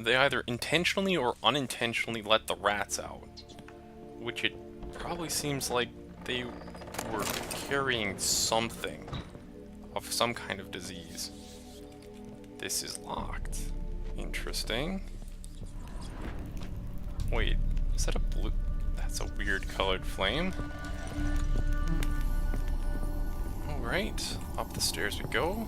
they either intentionally or unintentionally let the rats out. Which it probably seems like they were carrying something of some kind of disease. This is locked. Interesting. Wait, is that a blue? That's a weird colored flame. Alright, up the stairs we go.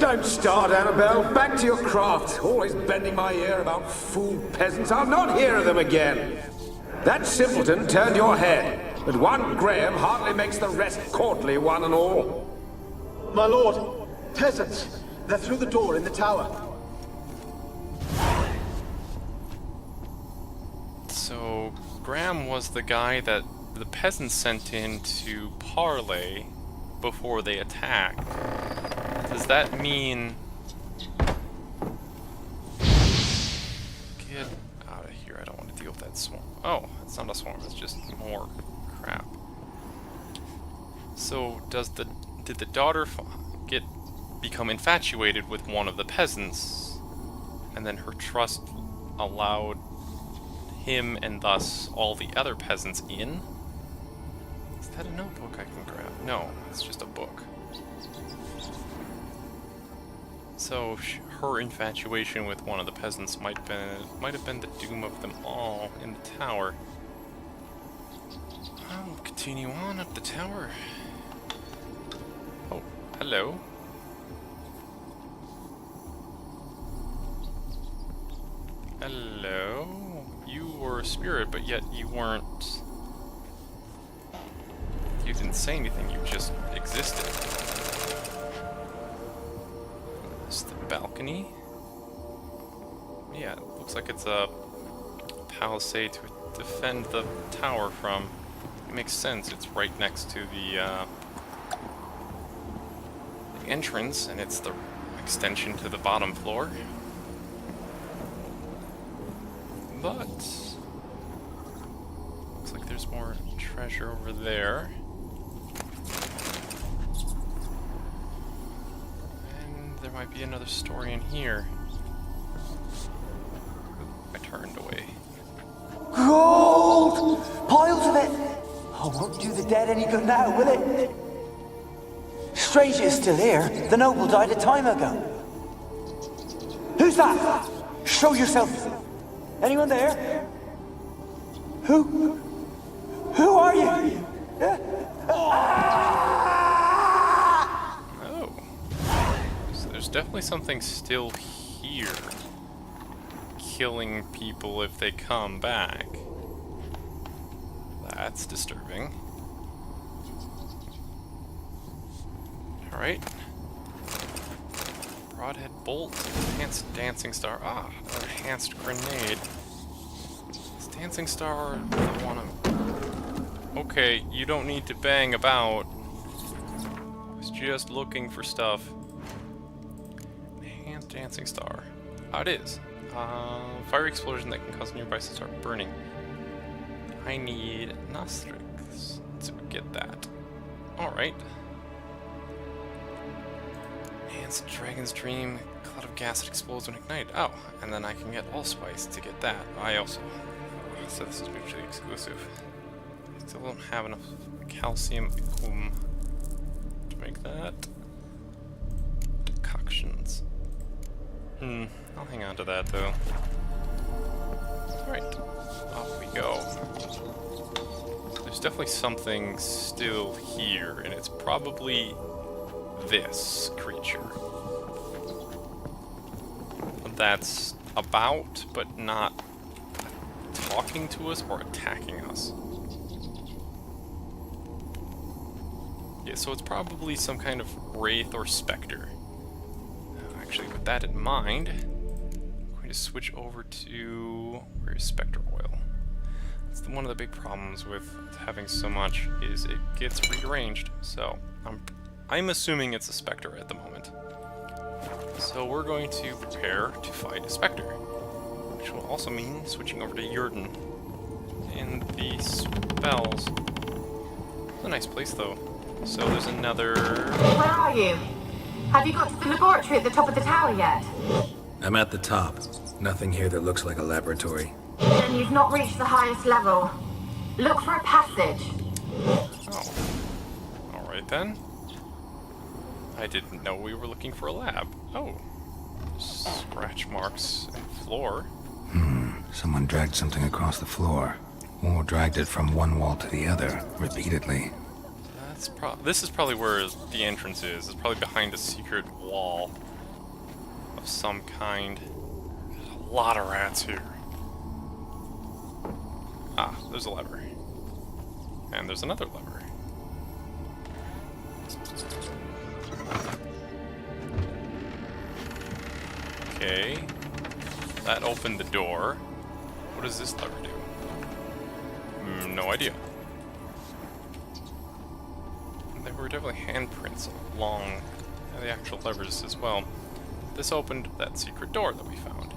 Don't start, Annabelle. Back to your craft. Always bending my ear about fool peasants. I'll not hear of them again. That simpleton turned your head, but one Graham hardly makes the rest courtly, one and all. My lord, peasants. They're through the door in the tower. So, Graham was the guy that the peasants sent in to parley before they attacked. Does that mean... Get out of here, I don't want to deal with that swarm. Oh, it's not a swarm, it's just more crap. So, did the daughter become infatuated with one of the peasants, and then her trust allowed him and thus all the other peasants in? Is that a notebook I can grab? No, it's just a book. So her infatuation with one of the peasants might have been the doom of them all in the tower. I'll continue on up the tower. Oh, hello. Hello. You were a spirit, but yet you weren't. You didn't say anything. You just existed. This is the balcony. Yeah, it looks like it's a palisade to defend the tower from. It makes sense. It's right next to the entrance, and it's the extension to the bottom floor. But looks like there's more treasure over there. And there might be another story in here. I turned away. Gold! Piles of it! Oh, won't do the dead any good now, will it? Strange it's still here. The noble died a time ago. Who's that? Show yourself. Anyone there? Who are you? Oh. So there's definitely something still here. Killing people if they come back. That's disturbing. Alright. Broadhead bolt, enhanced dancing star. Ah, an enhanced grenade. Is dancing star the one I'm... Okay, you don't need to bang about. I was just looking for stuff. Enhanced dancing star. Ah, it is. Fire explosion that can cause nearby to start burning. I need Nostrix to get that. Alright. Enhanced Dragon's Dream, cloud of gas that explodes when ignited. Oh, and then I can get Allspice to get that. I also... So this is mutually exclusive. I still don't have enough calcium to make that. Decoctions. I'll hang on to that though. Alright, off we go. There's definitely something still here, and it's probably this creature. That's about, but not talking to us or attacking us. Yeah, so it's probably some kind of wraith or specter. Actually, with that in mind, I'm going to switch over to... Where's Spectre Oil? That's one of the big problems with having so much, is it gets rearranged. So, I'm assuming it's a Spectre at the moment. So we're going to prepare to fight a Spectre, which will also mean switching over to Yurden. And the spells... It's a nice place though. So there's another... Where are you? Have you got to the laboratory at the top of the tower yet? I'm at the top. Nothing here that looks like a laboratory. Then you've not reached the highest level. Look for a passage. Oh. Alright then. I didn't know we were looking for a lab. Oh. Scratch marks and floor. Someone dragged something across the floor. Or dragged it from one wall to the other, repeatedly. This is probably where the entrance is. It's probably behind a secret wall of some kind. There's a lot of rats here. Ah, there's a lever. And there's another lever. Okay. That opened the door. What does this lever do? No idea. There were definitely handprints along the actual levers as well. This opened that secret door that we found.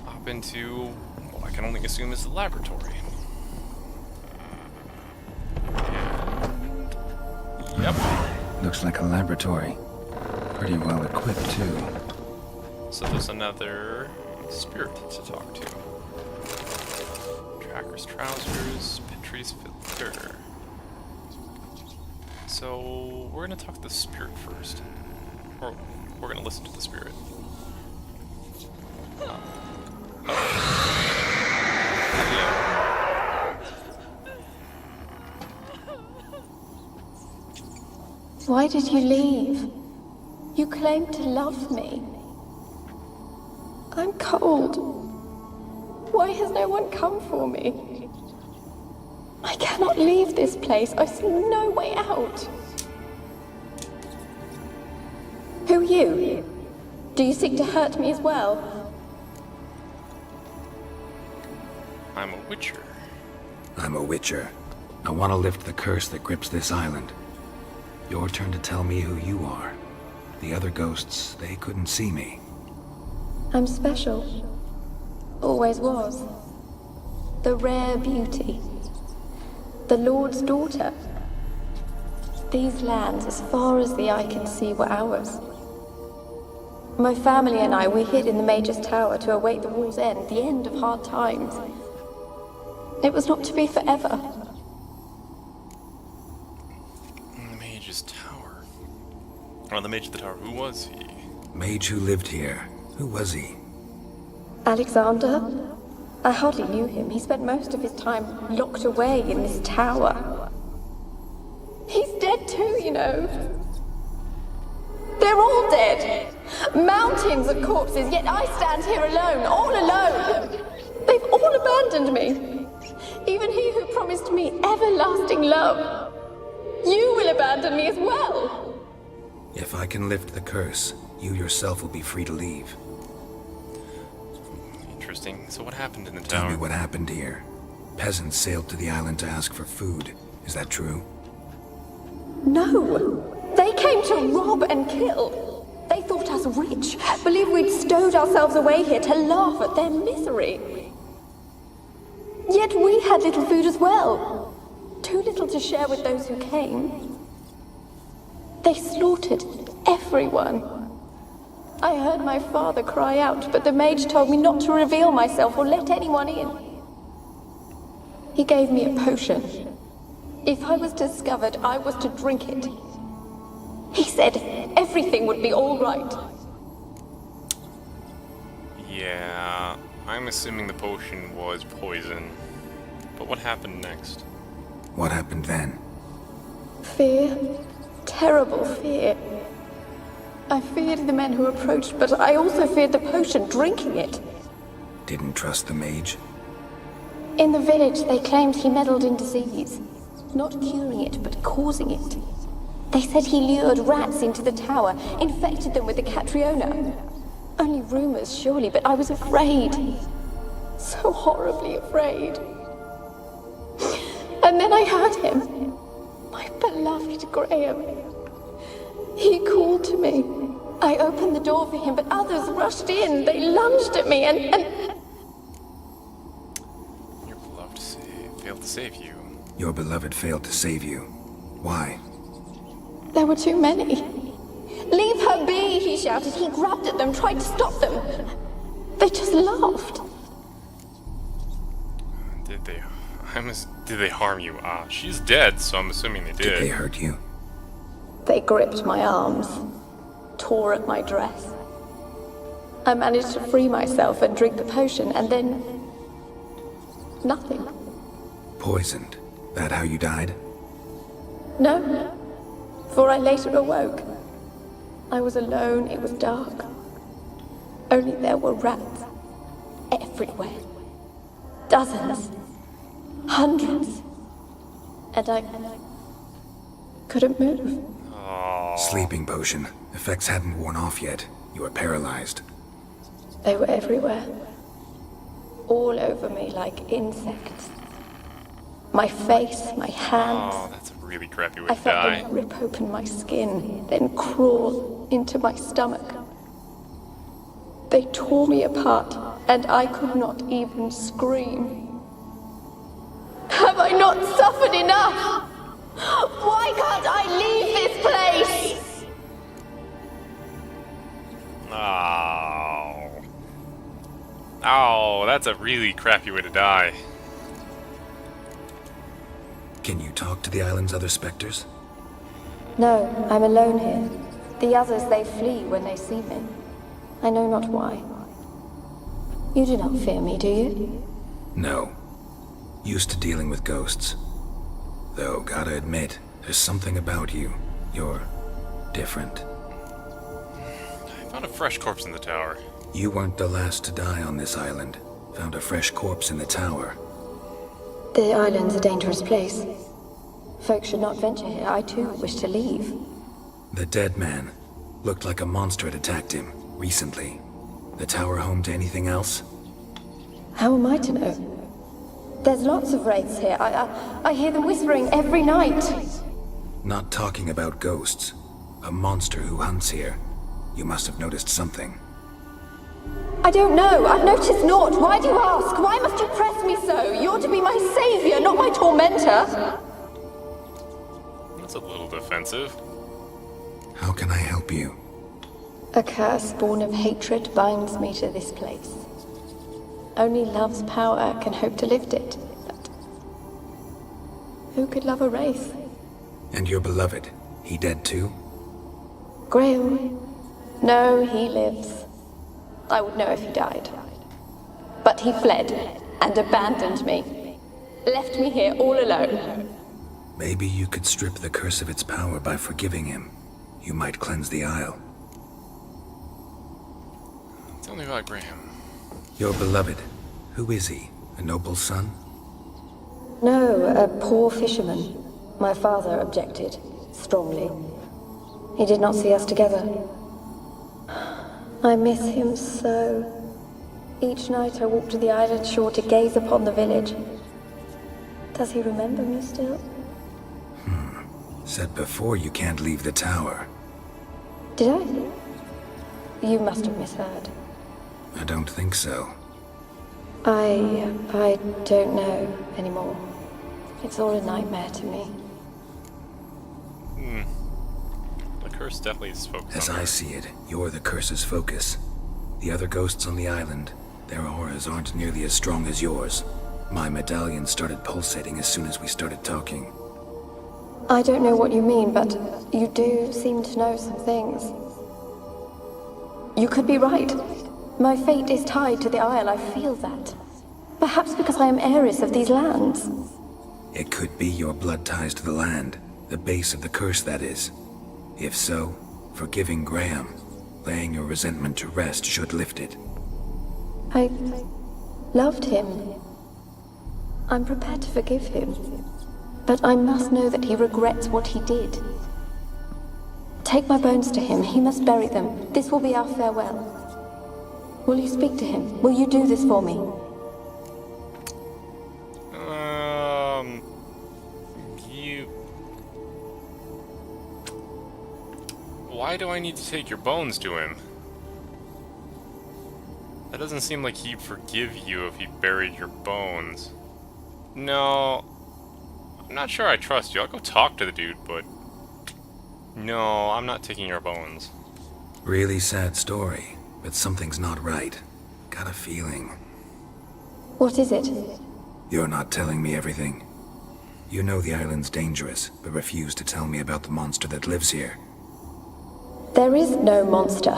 Up into what I can only assume is the laboratory. And... Yep. Looks like a laboratory. Pretty well equipped, too. So there's another spirit to talk to. Tracker's trousers, Petrie's filter. So we're gonna talk to the spirit first. Or we're gonna listen to the spirit. Why did you leave? You claimed to love me. I'm cold. Why has no one come for me? I cannot leave this place. I see no way out. Who are you? Do you seek to hurt me as well? I'm a witcher. I'm a witcher. I want to lift the curse that grips this island. Your turn to tell me who you are. The other ghosts, they couldn't see me. I'm special. Always was. The rare beauty. The Lord's daughter. These lands, as far as the eye can see, were ours. My family and I, we hid in the Mage's Tower to await the war's end, the end of hard times. It was not to be forever. The Mage's Tower. Oh, the Mage of the Tower. Who was he? Mage who lived here. Who was he? Alexander? I hardly knew him. He spent most of his time locked away in this tower. He's dead too, you know. They're all dead. Mountains of corpses, yet I stand here alone, all alone. They've all abandoned me. Even he who promised me everlasting love. You will abandon me as well. If I can lift the curse, you yourself will be free to leave. Interesting. So what happened in the Tell tower? me what happened here. Peasants sailed to the island to ask for food. Is that true? No. They came to rob and kill. They thought us rich, believed we'd stowed ourselves away here to laugh at their misery. Yet we had little food as well. Too little to share with those who came. They slaughtered everyone. I heard my father cry out, but the mage told me not to reveal myself or let anyone in. He gave me a potion. If I was discovered, I was to drink it. He said everything would be all right. Yeah, I'm assuming the potion was poison. But what happened next? What happened then? Fear. Terrible fear. I feared the men who approached, but I also feared the potion, drinking it. Didn't trust the mage? In the village, they claimed he meddled in disease. Not curing it, but causing it. They said he lured rats into the tower, infected them with the Catriona. Only rumors, surely, but I was afraid. So horribly afraid. And then I heard him. My beloved Graham. He called to me. I opened the door for him, but others rushed in. They lunged at me and... Your beloved failed to save you. Your beloved failed to save you. Why? There were too many. Leave her be, he shouted. He grabbed at them, tried to stop them. They just laughed. Did they? Did they harm you? She's dead, so I'm assuming they did. Did they hurt you? They gripped my arms, tore at my dress. I managed to free myself and drink the potion, and then... nothing. Poisoned. That how you died? No, for I later awoke. I was alone, it was dark. Only there were rats everywhere. Dozens. Hundreds. And I couldn't move. Sleeping potion. Effects hadn't worn off yet. You were paralyzed. They were everywhere. All over me like insects. My face, my hands. Oh, that's a really crappy way I to felt die. them rip open my skin, then crawl into my stomach. They tore me apart, and I could not even scream. Have I not suffered enough? Why can't I leave this place? Oh. Oh, that's a really crappy way to die. Can you talk to the island's other specters? No, I'm alone here. The others, they flee when they see me. I know not why. You do not fear me, do you? No. Used to dealing with ghosts. Though, gotta admit, there's something about you. You're different. I found a fresh corpse in the tower. You weren't the last to die on this island. Found a fresh corpse in the tower. The island's a dangerous place. Folks should not venture here. I too wish to leave. The dead man. Looked like a monster had attacked him, recently. The tower home to anything else? How am I to know? There's lots of wraiths here. I hear them whispering every night. Not talking about ghosts. A monster who hunts here. You must have noticed something. I don't know. I've noticed naught. Why do you ask? Why must you press me so? You're to be my savior, not my tormentor. That's a little defensive. How can I help you? A curse born of hatred binds me to this place. Only love's power can hope to lift it. But who could love a wraith? And your beloved, he dead too? Graham? No, he lives. I would know if he died. But he fled and abandoned me. Left me here all alone. Maybe you could strip the curse of its power by forgiving him. You might cleanse the Isle. Tell me about Graham. Your beloved, who is he? A noble son? No, a poor fisherman. My father objected, strongly. He did not see us together. I miss him so. Each night I walk to the island shore to gaze upon the village. Does he remember me still? Said before you can't leave the tower. Did I? You must have misheard. I don't think so. I don't know anymore. It's all a nightmare to me. The curse definitely is focused As on I her. see it, you're the curse's focus. The other ghosts on the island, their auras aren't nearly as strong as yours. My medallion started pulsating as soon as we started talking. I don't know what you mean, but you do seem to know some things. You could be right. My fate is tied to the Isle, I feel that. Perhaps because I am heiress of these lands. It could be your blood ties to the land, the base of the curse, that is. If so, forgiving Graham, laying your resentment to rest should lift it. I loved him. I'm prepared to forgive him. But I must know that he regrets what he did. Take my bones to him. He must bury them. This will be our farewell. Will you speak to him? Will you do this for me? Why do I need to take your bones to him? That doesn't seem like he'd forgive you if he buried your bones. No. I'm not sure I trust you. I'll go talk to the dude, but... No, I'm not taking your bones. Really sad story, but something's not right. Got a feeling. What is it? You're not telling me everything. You know the island's dangerous, but refuse to tell me about the monster that lives here. There is no monster.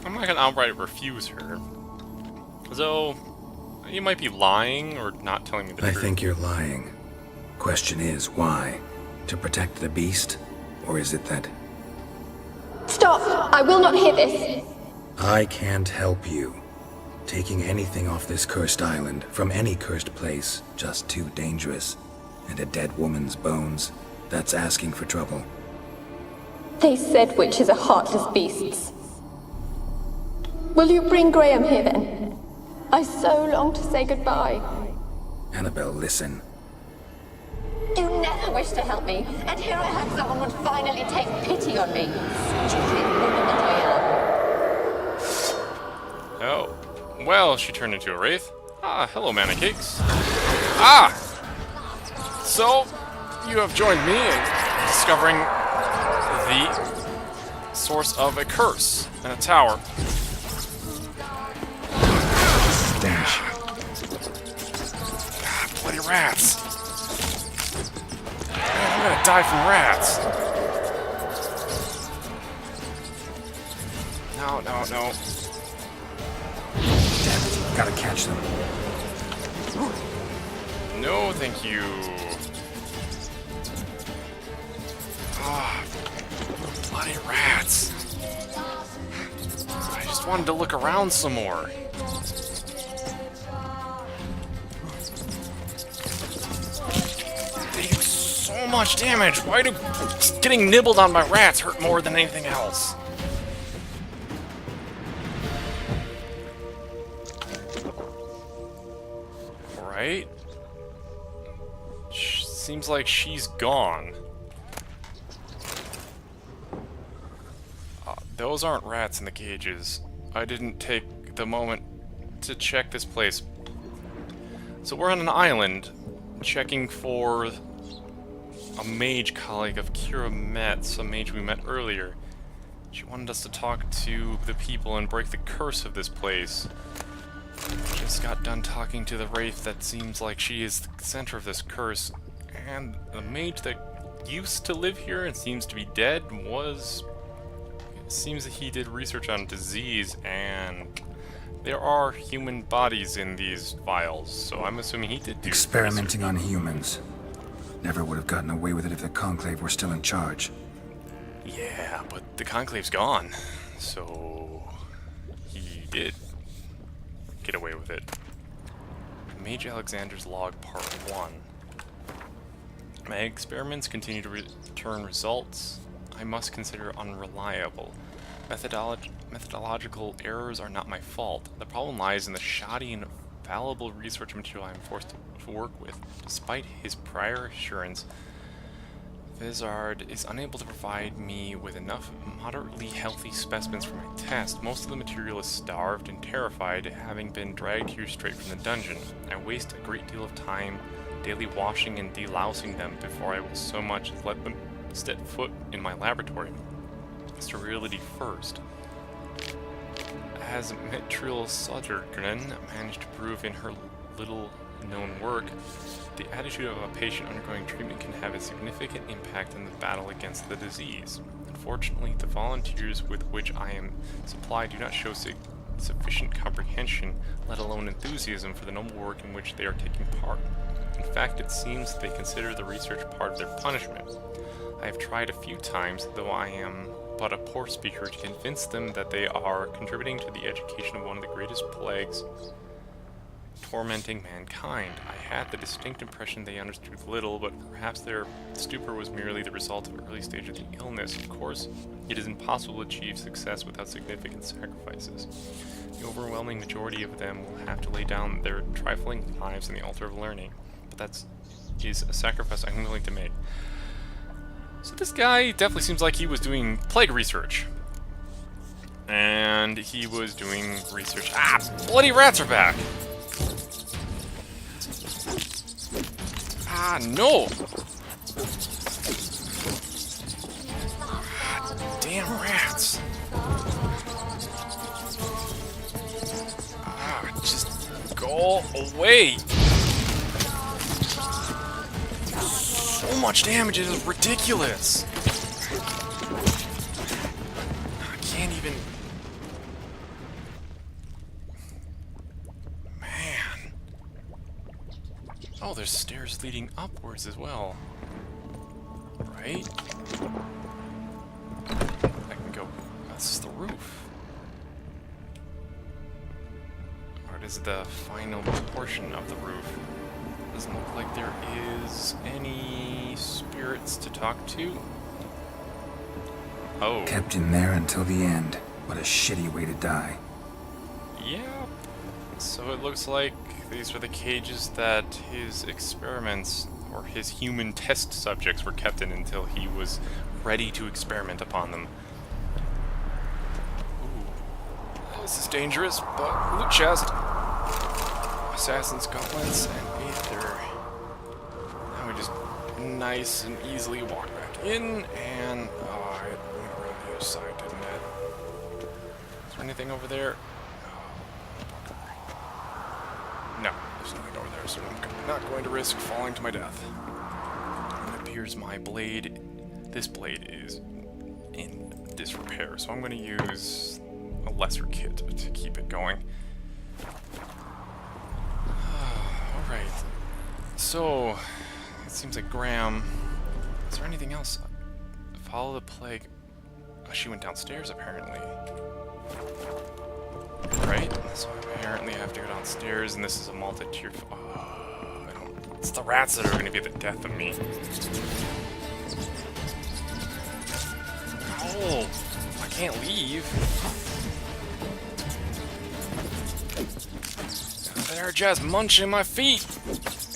I'm not gonna outright refuse her. Though, you might be lying or not telling me the I truth. think you're lying. Question is, why? To protect the beast? Or is it that Stop! I will not hear this! I can't help you? Taking anything off this cursed island, from any cursed place, just too dangerous. And a dead woman's bones, that's asking for trouble. They said witches are heartless beasts. Will you bring Graham here then? I so long to say goodbye. Annabelle, listen. You never wished to help me, and here I had someone would finally take pity on me. Stupid woman that I am. Oh. Well, she turned into a wraith. Ah, hello, Mana Cakes. Ah! So, you have joined me in discovering the source of a curse in a tower. Stench. Ah, bloody rats. Man, I'm gonna die from rats. No, no, no. Gotta catch them. No, thank you. Ah, bloody rats. I just wanted to look around some more. They do so much damage. Why do getting nibbled on by rats hurt more than anything else? Right? Seems like she's gone. Those aren't rats in the cages. I didn't take the moment to check this place. So we're on an island, checking for a mage colleague of Kira Metz, a mage we met earlier. She wanted us to talk to the people and break the curse of this place. Just got done talking to the wraith that seems like she is the center of this curse, and the mage that used to live here and seems to be dead was... It seems that he did research on disease, and there are human bodies in these vials, so I'm assuming he did do Experimenting on humans. Never would have gotten away with it if the Conclave were still in charge. Yeah, but the Conclave's gone, so he did get away with it. Mage Alexander's log part 1. My experiments continue to return results I must consider unreliable. Methodological errors are not my fault. The problem lies in the shoddy and fallible research material I am forced to work with. Despite his prior assurance, Vizard is unable to provide me with enough moderately healthy specimens for my test. Most of the material is starved and terrified, having been dragged here straight from the dungeon. I waste a great deal of time daily washing and delousing them before I will so much as let them step foot in my laboratory. Sterility first. As Metriel Sodergren managed to prove in her little-known work, the attitude of a patient undergoing treatment can have a significant impact in the battle against the disease. Unfortunately, the volunteers with which I am supplied do not show sufficient comprehension, let alone enthusiasm, for the noble work in which they are taking part. In fact, it seems they consider the research part of their punishment. I have tried a few times, though I am but a poor speaker, to convince them that they are contributing to the education of one of the greatest plagues tormenting mankind. I had the distinct impression they understood little, but perhaps their stupor was merely the result of an early stage of the illness. Of course, it is impossible to achieve success without significant sacrifices. The overwhelming majority of them will have to lay down their trifling lives on the altar of learning, but that is a sacrifice I'm willing to make. So this guy definitely seems like he was doing plague research. And he was doing research... Ah! Bloody rats are back! Ah, no! Damn rats! Just go away! So much damage, it is ridiculous! I can't even... Man. Oh, there's stairs leading upwards as well. Right? I can go... That's the roof. Or is the final portion of the roof? Doesn't look like there is any spirits to talk to. Oh. Kept in there until the end. What a shitty way to die. Yep. So it looks like these were the cages that his experiments, or his human test subjects, were kept in until he was ready to experiment upon them. Ooh. This is dangerous, but loot chest. Assassin's gauntlets and Aether. Now we just nice and easily walk back in, and oh, I went around the other side, didn't it? Is there anything over there? No, there's nothing over there, so I'm not going to risk falling to my death. It appears my blade, this blade is in disrepair, so I'm going to use a lesser kit to keep it going. Alright, so it seems like Graham... Is there anything else? Follow the plague. Oh, she went downstairs apparently. Right? So I apparently have to go downstairs, and this is a multi-tier... I don't... It's the rats that are going to be the death of me. Oh! I can't leave. They're just munching my feet!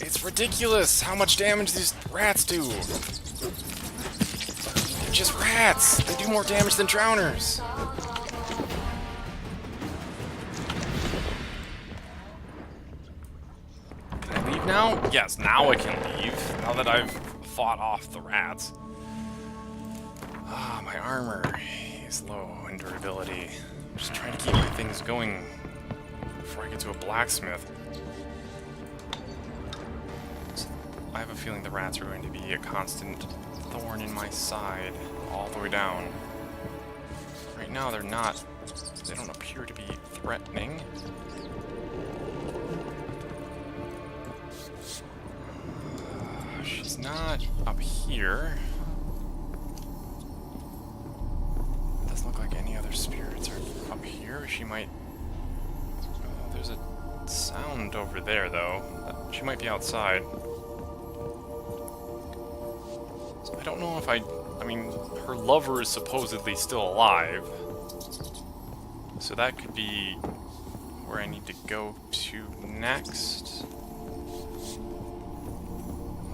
It's ridiculous how much damage these rats do! They're just rats! They do more damage than drowners! Can I leave now? Yes, now I can leave, now that I've fought off the rats. Ah, my armor is low in durability. I'm just trying to keep my things going before I get to a blacksmith. So I have a feeling the rats are going to be a constant thorn in my side all the way down. Right now they're not, they don't appear to be threatening. She's not up here. Doesn't look like any other spirits are up here. She might... There's a sound over there, though. She might be outside. So I don't know if I mean, her lover is supposedly still alive. So that could be where I need to go to next.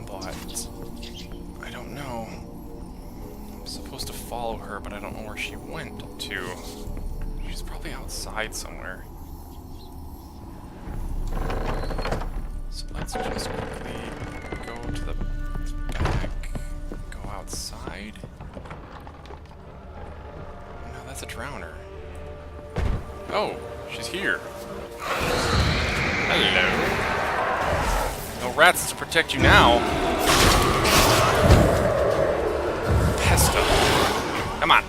But I don't know. I'm supposed to follow her, but I don't know where she went to. She's probably outside somewhere. So let's just quickly go to the back, go outside. No, that's a drowner. Oh, she's here. Hello. No rats to protect you now. Pesto. Come on.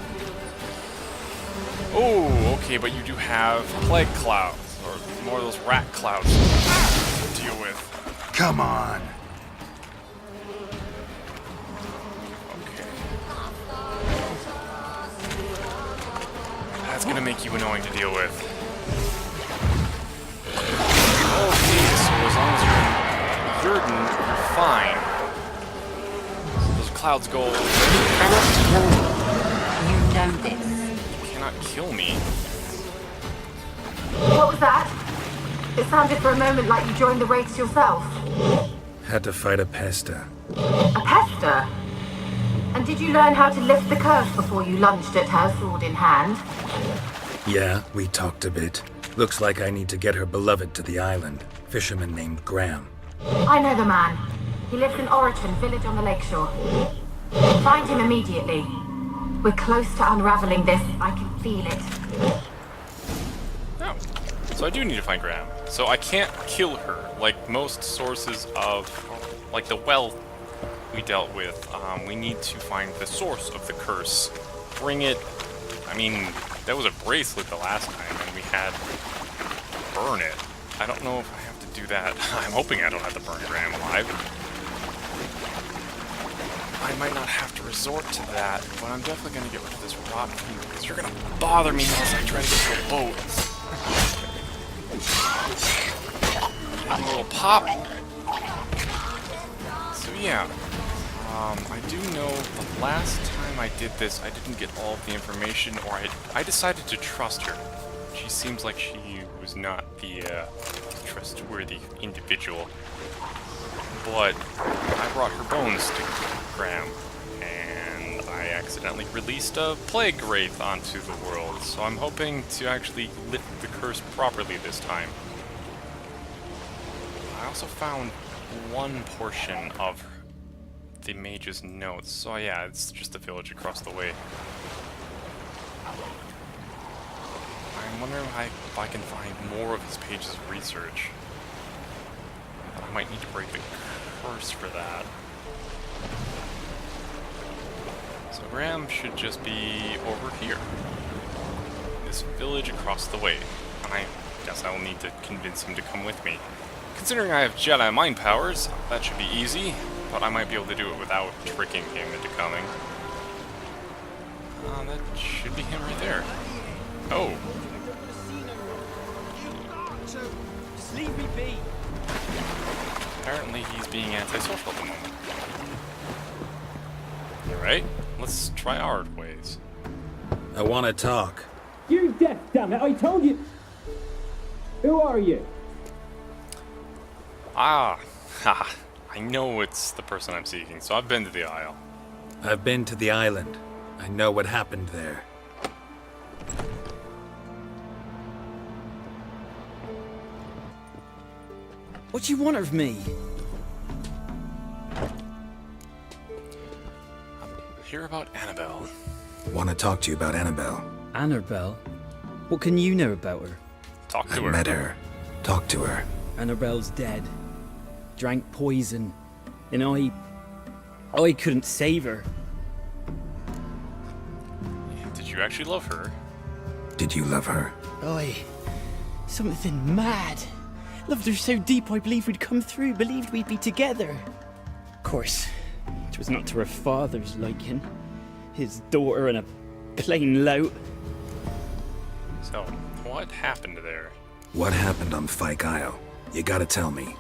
Oh, okay, but you do have plague clouds, or more of those rat clouds to deal with. Come on. Okay. That's gonna make you annoying to deal with. Okay, so as long as you're in Yurden, you're fine. So those clouds go... You know this. You cannot kill me. What was that? It sounded for a moment like you joined the raids yourself. Had to fight a pester. A pester? And did you learn how to lift the curse before you lunged at her, sword in hand? Yeah, we talked a bit. Looks like I need to get her beloved to the island. Fisherman named Graham. I know the man. He lives in Oriton, village on the lakeshore. Find him immediately. We're close to unraveling this. I can feel it. Oh. So I do need to find Graham. So I can't kill her, like most sources of, like the well we dealt with. We need to find the source of the curse. Bring it, I mean, that was a bracelet the last time, and we had burn it. I don't know if I have to do that. I'm hoping I don't have to burn Graham alive. I might not have to resort to that, but I'm definitely going to get rid of this rot thing, because you're going to bother me as I try to get to a boat. A little pop. So yeah, I do know the last time I did this, I didn't get all of the information, or I decided to trust her. She seems like she was not the trustworthy individual. But I brought her bones to Graham, and I accidentally released a plague wraith onto the world, so I'm hoping to actually lift the curse properly this time. I also found one portion of the mage's notes, so yeah, it's just the village across the way. I'm wondering if I can find more of his pages of research. I might need to break the curse for that. So Graham should just be over here. This village across the way. And I guess I will need to convince him to come with me. Considering I have Jedi mind powers, that should be easy, but I might be able to do it without tricking him into coming. That should be him right there. Oh. Just leave me be. Apparently he's being antisocial at the moment. Alright, let's try our ways. I want to talk. You're deaf, damn it! I told you. Who are you? Ah, haha. I know it's the person I'm seeking, so I've been to the Isle. I've been to the island. I know what happened there. What do you want of me? Hear about Annabelle. Want to talk to you about Annabelle. Annabelle? What can you know about her? Talk to I her. met her. Talk to her. Annabelle's dead. Drank poison. And I couldn't save her. Did you actually love her? Did you love her? Something mad. Loved her so deep I believed we'd come through, believed we'd be together. Of course, it was not to her father's liking. His daughter and a plain lout. So, what happened there? What happened on Fyke Isle? You gotta tell me.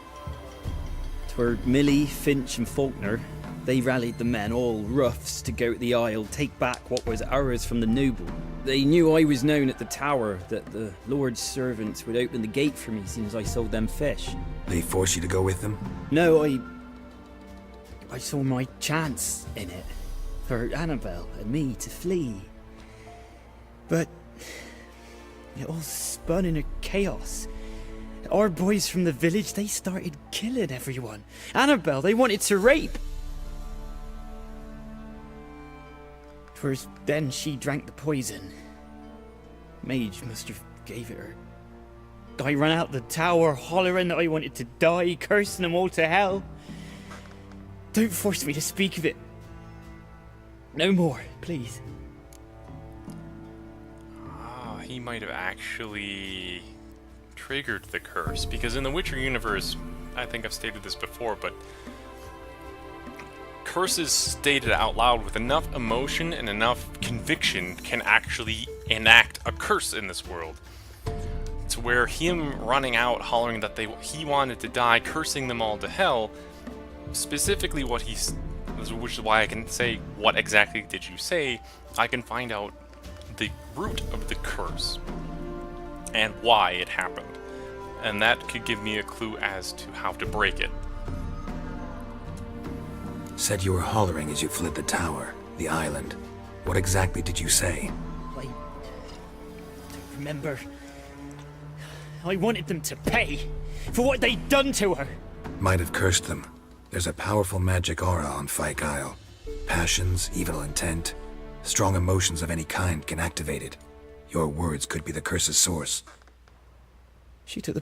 'Twere Millie, Finch and Faulkner. They rallied the men, all roughs, to go to the Isle, take back what was ours from the noble. They knew I was known at the tower, that the Lord's servants would open the gate for me as soon as I sold them fish. They forced you to go with them? No, I saw my chance in it. For Annabelle and me to flee. But it all spun in a chaos. Our boys from the village, they started killing everyone. Annabelle, they wanted to rape. 'Twas then she drank the poison. Mage must have gave it her. I ran out the tower hollering that I wanted to die, cursing them all to hell. Don't force me to speak of it. No more, please. He might have actually triggered the curse, because in the Witcher universe, I think I've stated this before, but curses stated out loud with enough emotion and enough conviction can actually enact a curse in this world. To where him running out hollering that he wanted to die, cursing them all to hell, specifically what he's, which is why I can say, what exactly did you say? I can find out the root of the curse and why it happened, and that could give me a clue as to how to break it. Said you were hollering as you fled the tower, the island. What exactly did you say? I don't remember. I wanted them to pay for what they'd done to her. Might have cursed them. There's a powerful magic aura on Fyke Isle. Passions, evil intent. Strong emotions of any kind can activate it. Your words could be the curse's source. She took the